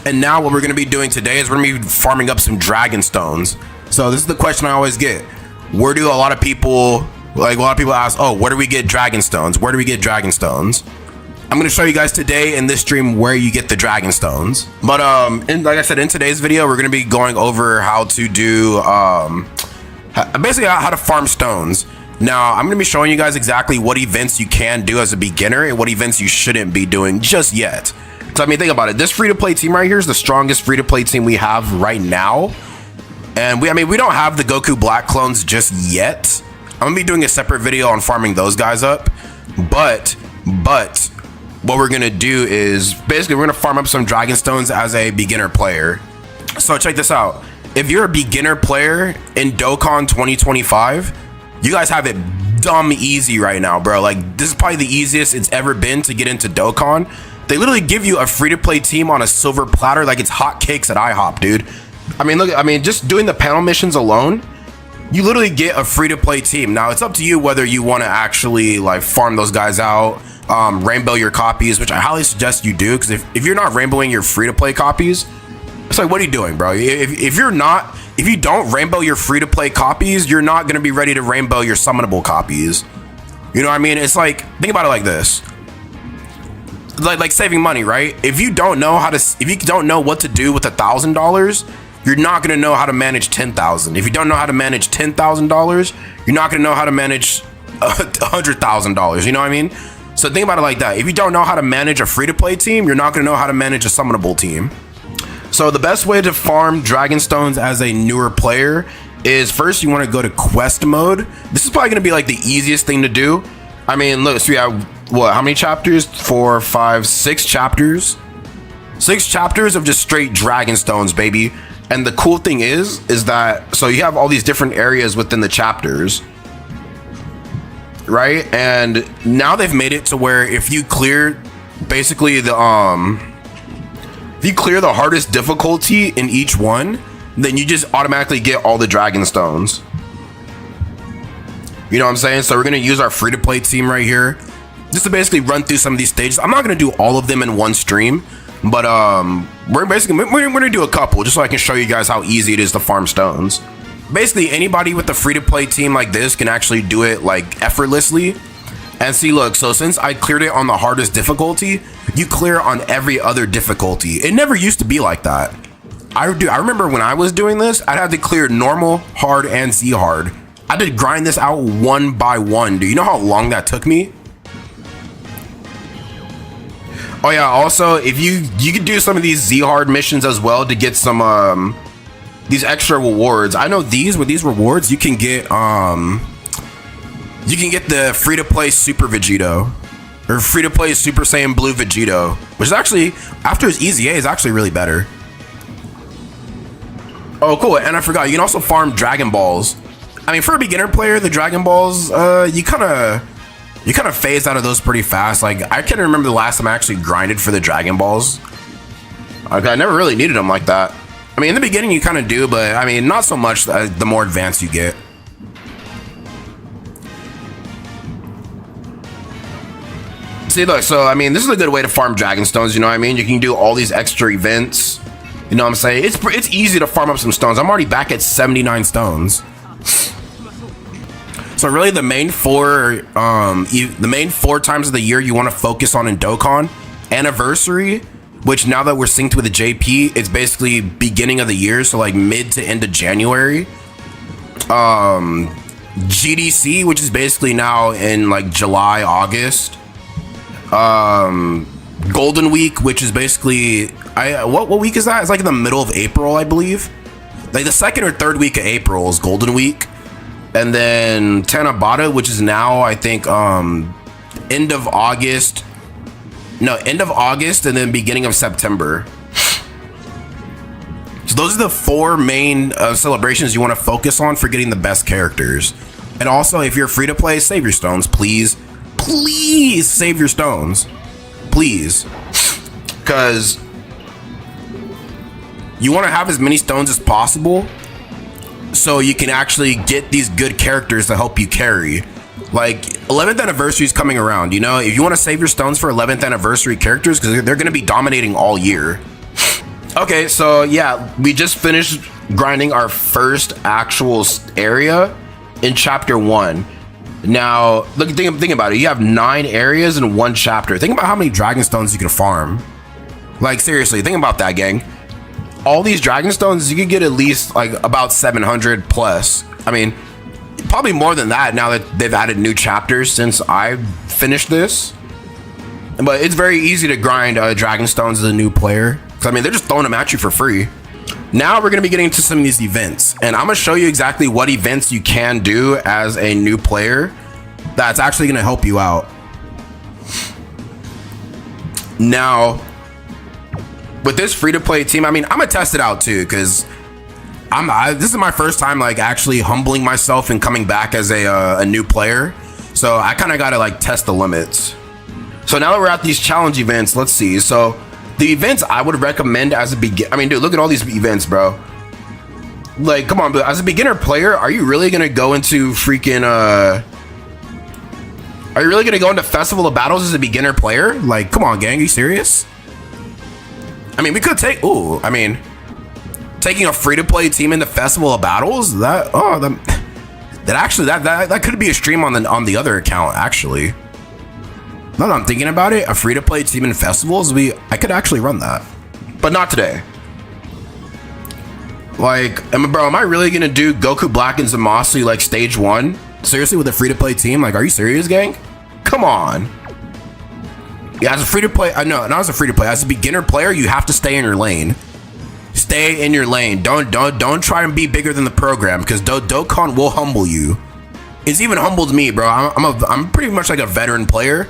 And now what we're going to be doing today is we're going to be farming up some dragon stones. So this is the question I always get. Where do a lot of people ask, oh, where do we get dragon stones? Where do we get dragon stones? I'm going to show you guys today in this stream where you get the dragon stones. But like I said, in today's video, we're going to be going over how to do basically how to farm stones. Now, I'm going to be showing you guys exactly what events you can do as a beginner and what events you shouldn't be doing just yet. So, I mean, think about it. This free-to-play team right here is the strongest free-to-play team we have right now. And we don't have the Goku Black clones just yet. I'm going to be doing a separate video on farming those guys up. But what we're going to do is basically we're going to farm up some dragon stones as a beginner player. So check this out. If you're a beginner player in Dokkan 2025, you guys have it dumb easy right now, bro. Like, this is probably the easiest it's ever been to get into Dokkan. They literally give you a free-to-play team on a silver platter like it's hot cakes at IHOP, dude. I mean, look, just doing the panel missions alone, you literally get a free-to-play team. Now, it's up to you whether you want to actually, like, farm those guys out, rainbow your copies, which I highly suggest you do, because if you're not rainbowing your free-to-play copies, it's like, what are you doing, bro? If you don't rainbow your free-to-play copies, you're not going to be ready to rainbow your summonable copies. You know what I mean? It's like, think about it like this. Like saving money, right? If you don't know what to do with $1,000, you're not going to know how to manage $10,000. If you don't know how to manage $10,000, you're not going to know how to manage $100,000. You know what I mean? So think about it like that. If you don't know how to manage a free-to-play team, you're not going to know how to manage a summonable team. So the best way to farm dragon stones as a newer player is first you want to go to quest mode. This is probably going to be like the easiest thing to do. I mean, look, so we have what, how many chapters? 4, 5, 6 chapters. 6 chapters of just straight dragon stones, baby. And the cool thing is that, so you have all these different areas within the chapters, right? And now they've made it to where if you clear basically the if you clear the hardest difficulty in each one, then you just automatically get all the dragon stones. You know what I'm saying? So we're going to use our free-to-play team right here just to basically run through some of these stages. I'm not going to do all of them in one stream, but we're going to do a couple just so I can show you guys how easy it is to farm stones. Basically, anybody with a free-to-play team like this can actually do it like effortlessly. And see, look, so since I cleared it on the hardest difficulty, you clear on every other difficulty. It never used to be like that. I remember when I was doing this, I'd have to clear normal, hard, and Z hard. I did grind this out one by one. Do you know how long that took me? Oh yeah, also, if you could do some of these Z hard missions as well to get some these extra rewards. I know with these rewards you can get the free-to-play Super Vegito, or free-to-play Super Saiyan Blue Vegito, which is actually, after his EZA, is actually really better. Oh, cool, and I forgot, you can also farm Dragon Balls. I mean, for a beginner player, the Dragon Balls, you kind of phase out of those pretty fast. Like, I can't remember the last time I actually grinded for the Dragon Balls. Like, I never really needed them like that. I mean, in the beginning, you kind of do, but, I mean, not so much the more advanced you get. See, look, so, I mean, this is a good way to farm dragon stones, you know what I mean? You can do all these extra events, you know what I'm saying? It's easy to farm up some stones. I'm already back at 79 stones. So really the main four times of the year you want to focus on in Dokkan: Anniversary, which now that we're synced with the JP, it's basically beginning of the year, so like mid to end of January. GDC, which is basically now in like July, August. Golden Week, which is basically what week is that? It's like in the middle of April, I believe. Like the second or third week of April is Golden Week. And then Tanabata, which is now I think end of August, and then beginning of September. So those are the 4 main celebrations you want to focus on for getting the best characters. And also, if you're free to play, save your stones, please. Please save your stones, please, because you want to have as many stones as possible so you can actually get these good characters to help you carry. Like 11th anniversary is coming around, you know, if you want to save your stones for 11th anniversary characters, because they're going to be dominating all year. Okay, so yeah, we just finished grinding our first actual area in chapter 1. Now, think about it. You have 9 areas in one chapter. Think about how many dragon stones you can farm. Like, seriously, think about that, gang. All these dragon stones, you could get at least like about 700 plus. I mean, probably more than that now that they've added new chapters since I finished this. But it's very easy to grind dragon stones as a new player. I mean, they're just throwing them at you for free. Now we're going to be getting into some of these events, and I'm going to show you exactly what events you can do as a new player that's actually going to help you out. Now, with this free-to-play team, I mean, I'm going to test it out too, because this is my first time like actually humbling myself and coming back as a new player. So I kind of got to like test the limits. So now that we're at these challenge events, let's see. So the events I would recommend as a beginner, I mean, dude, look at all these events, bro. Like, come on, but as a beginner player, are you really gonna go into freaking are you really gonna go into Festival of Battles as a beginner player? Like, come on, gang, are you serious? I mean, we could take, I mean, taking a free-to-play team into Festival of Battles, that could be a stream on the other account, actually. Now that I'm thinking about it, a free-to-play team in festivals, I could actually run that, but not today. Like, bro, am I really gonna do Goku Black and Zamasu like stage 1? Seriously, with a free-to-play team? Like, are you serious, gang? Come on. Yeah, as a free-to-play, no, not as a free-to-play. As a beginner player, you have to stay in your lane. Stay in your lane. Don't try and be bigger than the program, because Dokkan will humble you. It's even humbled me, bro. I'm pretty much like a veteran player.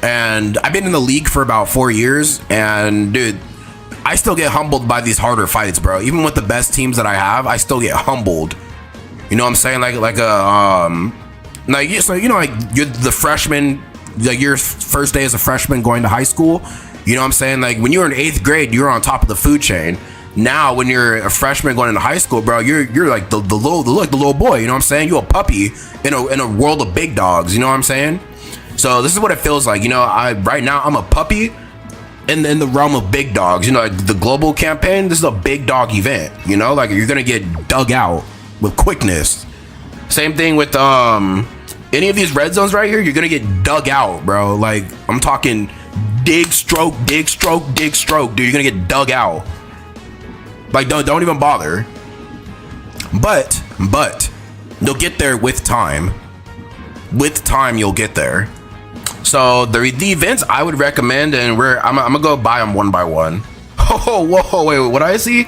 And I've been in the league for about 4 years, and dude, I still get humbled by these harder fights, bro. Even with the best teams that I have, I still get humbled. You know what I'm saying? Like so you know, like you're the freshman, like your first day as a freshman going to high school. You know what I'm saying? Like when you were in 8th grade, you were on top of the food chain. Now when you're a freshman going into high school, bro, you're like the little boy. You know what I'm saying? You're a puppy in a world of big dogs. You know what I'm saying? So this is what it feels like, you know. Right now I'm a puppy in the realm of big dogs. You know, like the global campaign, this is a big dog event. You know, like you're gonna get dug out with quickness. Same thing with any of these red zones right here. You're gonna get dug out, bro. Like I'm talking dig stroke, dig stroke, dig stroke, dude. You're gonna get dug out. Like don't even bother. But you'll get there with time. With time, you'll get there. So the events I would recommend, and I'm gonna go buy them one by one. Oh, whoa, wait, what I see?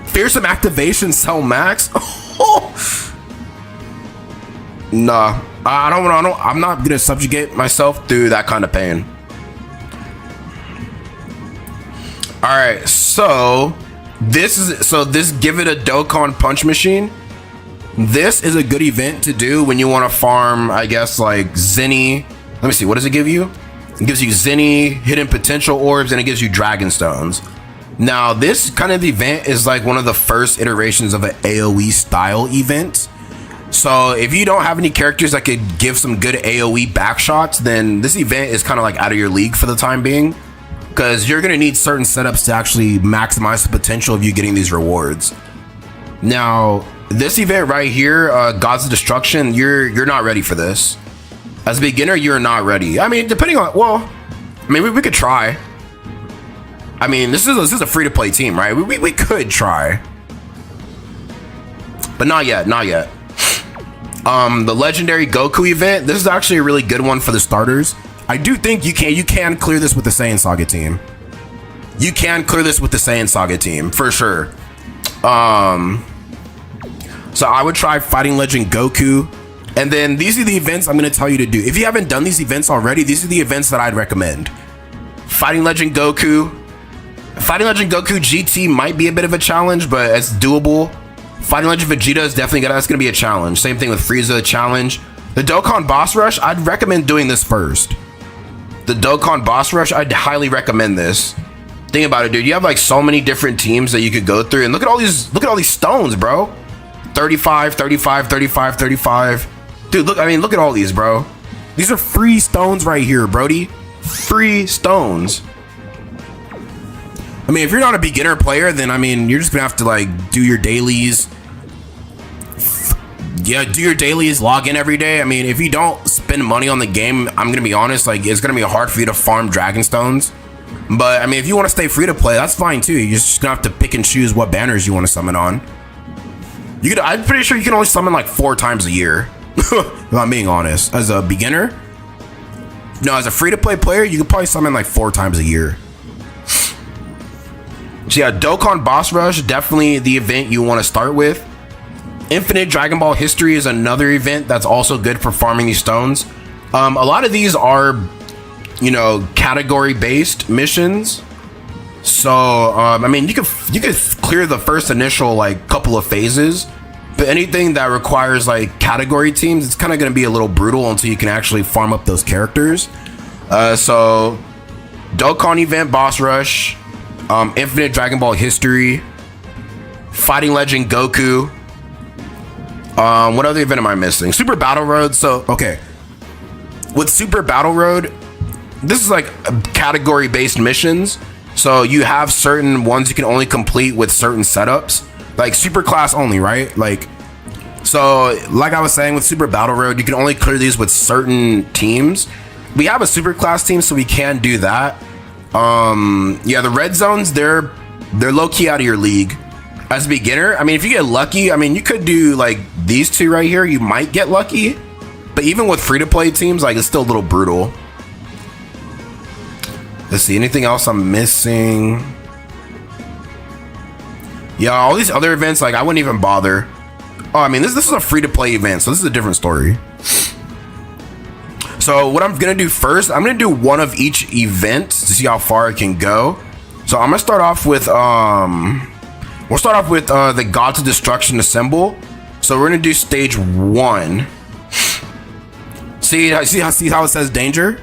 Fearsome activation, sell max. Nah, I'm not gonna subjugate myself through that kind of pain. All right, so this give it a Dokkan punch machine. This is a good event to do when you want to farm, I guess, like Zenny. Let me see, what does it give you? It gives you Zenny, hidden potential orbs, and it gives you dragon stones. Now, this kind of event is like one of the first iterations of an AoE style event. So if you don't have any characters that could give some good AoE back shots, then this event is kind of like out of your league for the time being, because you're going to need certain setups to actually maximize the potential of you getting these rewards. Now, this event right here, Gods of Destruction, you're not ready for this. As a beginner, you're not ready. I mean, depending on, well, I mean, we could try. I mean, this is a free-to-play team, right? We could try. But not yet. The legendary Goku event, this is actually a really good one for the starters. I do think you can clear this with the Saiyan Saga team. You can clear this with the Saiyan Saga team, for sure. So I would try Fighting Legend Goku. And then these are the events I'm going to tell you to do. If you haven't done these events already, these are the events that I'd recommend. Fighting Legend Goku. Fighting Legend Goku GT might be a bit of a challenge, but it's doable. Fighting Legend Vegeta is definitely that's going to be a challenge. Same thing with Frieza challenge. The Dokkan Boss Rush, I'd recommend doing this first. The Dokkan Boss Rush, I'd highly recommend this. Think about it, dude. You have like so many different teams that you could go through, and look at all these stones, bro. 35, 35, 35, 35. Dude, look at all these, bro. These are free stones right here, Brody. Free stones. I mean, if you're not a beginner player, then I mean, you're just gonna have to like do your dailies. Yeah, do your dailies, log in every day. I mean, if you don't spend money on the game, I'm gonna be honest, like it's gonna be hard for you to farm dragon stones. But I mean, if you want to stay free to play, that's fine too. You're just gonna have to pick and choose what banners you want to summon on. I'm pretty sure you can only summon like 4 times a year. If I'm being honest, as a beginner. No, as a free to play player, you could probably summon like 4 times a year. So yeah, Dokkan Boss Rush, definitely the event you want to start with. Infinite Dragon Ball History is another event that's also good for farming these stones. A lot of these are, you know, category based missions. So I mean, you could clear the first initial like couple of phases, but anything that requires like category teams, it's kind of going to be a little brutal until you can actually farm up those characters. So Dokkan Event Boss Rush, Infinite Dragon Ball History, Fighting Legend Goku. What other event am I missing? Super Battle Road. So okay, with Super Battle Road, this is like category based missions. So you have certain ones you can only complete with certain setups, like super class only, right? Like, so like I was saying with Super Battle Road, you can only clear these with certain teams. We have a super class team, so we can do that. Yeah, the red zones, they're low key out of your league. As a beginner, I mean, if you get lucky, I mean, you could do like these two right here. You might get lucky, but even with free to play teams, like it's still a little brutal. Let's see, anything else I'm missing? Yeah, all these other events, like I wouldn't even bother. Oh, I mean, this is a free to play event, so this is a different story. So what I'm gonna do first, I'm gonna do one of each event to see how far it can go. So I'm gonna start off with we'll start off with the Gods of Destruction Assemble. So we're gonna do stage 1. See how it says danger?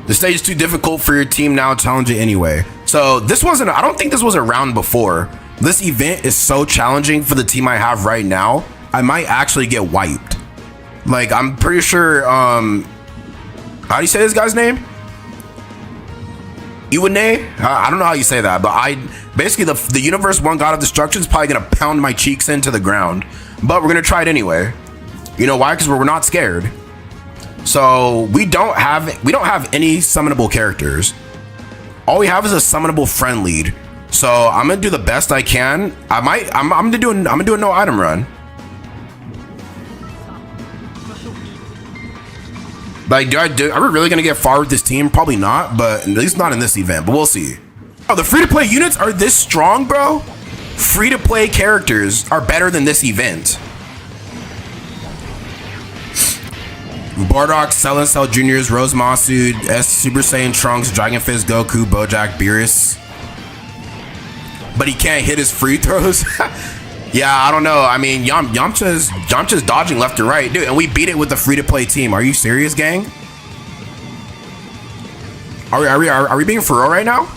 The stage is too difficult for your team now. Challenge it anyway. So this wasn't, I don't think this was around before. This event is so challenging for the team I have right now. I might actually get wiped. Like, I'm pretty sure, how do you say this guy's name? Iwane? I don't know how you say that, but basically the Universe 1 God of Destruction is probably gonna pound my cheeks into the ground. But we're gonna try it anyway. You know why? Because we're not scared. So we don't have any summonable characters. All we have is a summonable friend lead. So I'm gonna do the best I can. I'm gonna do a no item run. Like, are we really gonna get far with this team? Probably not, but at least not in this event. But we'll see. Oh, the free to play units are this strong, bro. Free to play characters are better than this event. Bardock, Cell Cell Juniors, Rose Masu, S Super Saiyan Trunks, Dragon Fist Goku, Bojack Beerus. But he can't hit his free throws. Yeah, I don't know. I mean, Yamcha's dodging left and right, dude, and we beat it with the free to play team. Are you serious, gang? Are we being for real right now?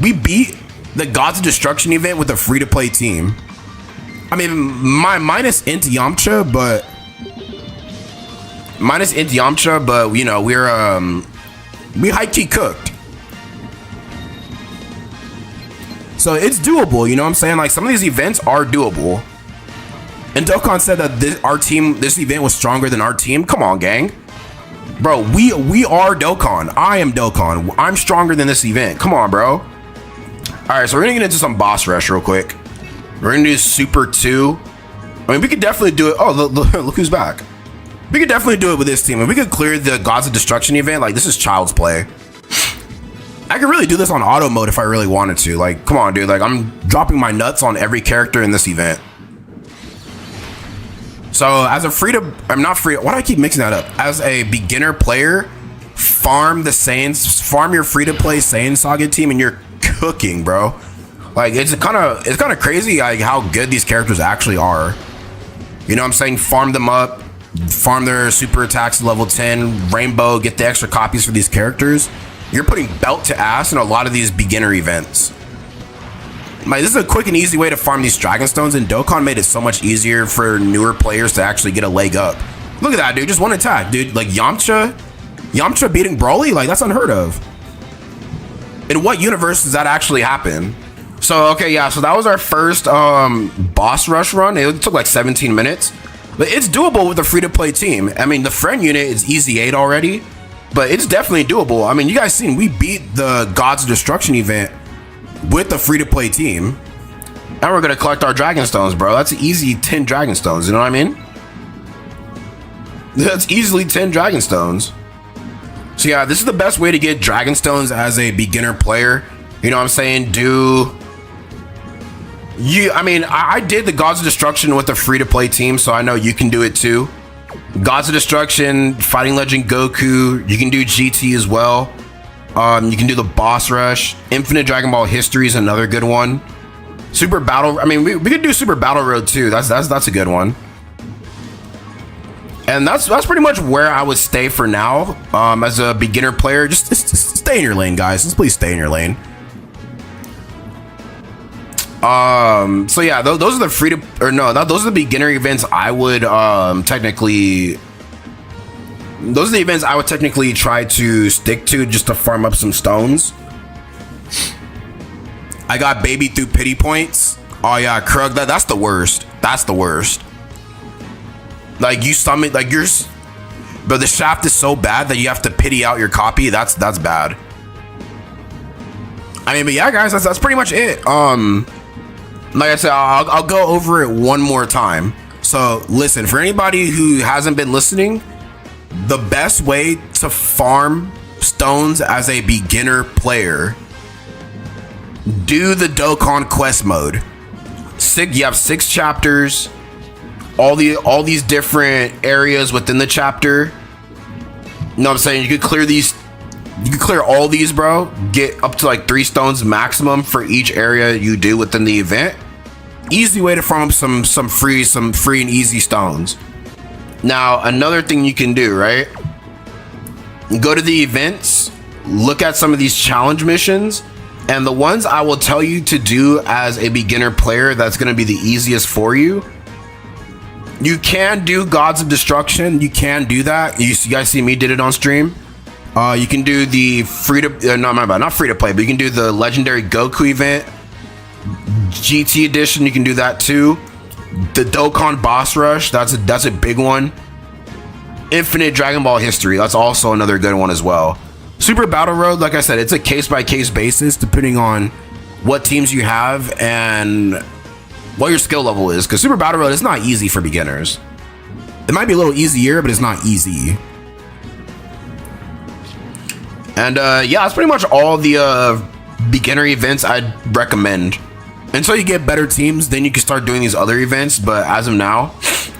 We beat the Gods of Destruction event with a free to play team. I mean, minus Int Yamcha, but. Minus Int Yamcha, but you know, we high key cooked. So it's doable, you know what I'm saying? Like, some of these events are doable. And Dokkan said that this event was stronger than our team. Come on, gang. Bro, we are Dokkan. I am Dokkan. I'm stronger than this event. Come on, bro. Alright, so we're gonna get into some boss rush real quick. We're gonna do Super 2. I mean, we could definitely do it. Oh, look who's back. We could definitely do it with this team. If we could clear the Gods of Destruction event, like, this is child's play. I could really do this on auto mode if I really wanted to. Like, come on, dude. Like, I'm dropping my nuts on every character in this event. So, as a why do I keep mixing that up? As a beginner player, farm your free-to-play Saiyan Saga team, and you're cooking, bro. Like, it's kind of crazy, like, how good these characters actually are. You know what I'm saying? Farm them up. Farm their super attacks to level 10, Rainbow, get the extra copies for these characters. You're putting belt to ass in a lot of these beginner events. Like, this is a quick and easy way to farm these Dragon Stones, and Dokkan made it so much easier for newer players to actually get a leg up. Look at that, dude. Just one attack, dude. Like, Yamcha, Yamcha beating Broly? Like, that's unheard of. In what universe does that actually happen? So, okay, yeah, so that was our first boss rush run. It took like 17 minutes. But it's doable with a free-to-play team. I mean, the friend unit is easy 8 already. But it's definitely doable. I mean, you guys seen, we beat the Gods of Destruction event with the free-to-play team. And we're going to collect our Dragon Stones, bro. That's easy 10 Dragon Stones, you know what I mean? That's easily 10 Dragon Stones. So yeah, this is the best way to get Dragon Stones as a beginner player. You know what I'm saying? I did the Gods of Destruction with the free-to-play team, so I know you can do it too. Gods of Destruction, Fighting Legend Goku, you can do GT as well. You can do the Boss Rush. Infinite Dragon Ball History is another good one. Super Battle, I mean, we could do Super Battle Road too. That's a good one. And that's pretty much where I would stay for now. As a beginner player, just stay in your lane, guys. Just please stay in your lane. So yeah, those are the those are the beginner events I would technically. Those are the events I would technically try to stick to just to farm up some stones. I got baby through pity points. Oh yeah, Krug, that's the worst. That's the worst. Like you summon, like but the shaft is so bad that you have to pity out your copy. That's bad. I mean, but yeah, guys, that's pretty much it. Like I said, I'll go over it one more time. So listen, for anybody who hasn't been listening, the best way to farm stones as a beginner player, do the Dokkan quest mode. You have 6 chapters. All these different areas within the chapter. You know what I'm saying? You could clear these. You can clear all these, bro. Get up to like 3 stones maximum for each area you do within the event. Easy way to farm up some free and easy stones. Now, another thing you can do, right? Go to the events, look at some of these challenge missions, and the ones I will tell you to do as a beginner player that's going to be the easiest for you. You can do Gods of Destruction. You can do that. You guys see me did it on stream. You can do the not free to play, but you can do the Legendary Goku event, GT edition. You can do that too. The Dokkan Boss Rush, that's a big one. Infinite Dragon Ball History, that's also another good one as well. Super Battle Road, like I said, it's a case-by-case basis depending on what teams you have and what your skill level is, because Super Battle Road is not easy for beginners. It might be a little easier, but it's not easy. And yeah, that's pretty much all the beginner events I'd recommend. Until you get better teams, then you can start doing these other events, but as of now,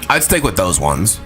I'd stick with those ones.